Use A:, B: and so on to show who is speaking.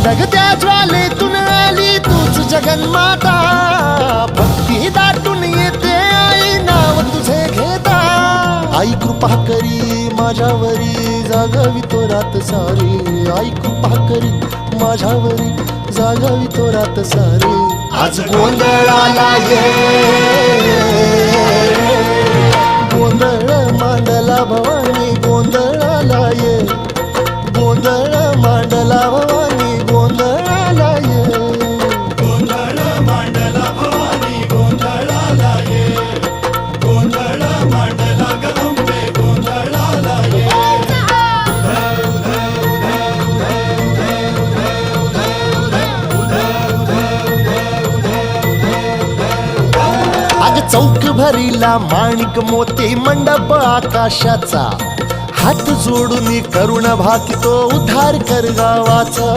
A: जगत्या ज्वालेतून आली तूच जगन्माता, भक्ती दाटून येते आई नाव तुझे घेता. आई कृपा करी माझ्यावरी जागावी तो रात सारी, आई कृपा करी माझ्यावरी जागावी तो रात सारी. आज गोंधळाला ये, गोंधळ मांडला भवानी गोंधळाला ये, गोंधळ मांडला भवानी गोंधळाला ये.
B: गोंधळ मांडला भवानी गोंधळाला ये, गोंधळ मांडला गंबे गोंधळाला ये.
A: अग चौक भरीला माणिक मोती मंडप आकाशाचा, हात जोडून करुण भाकितो उद्धार कर गावाचा.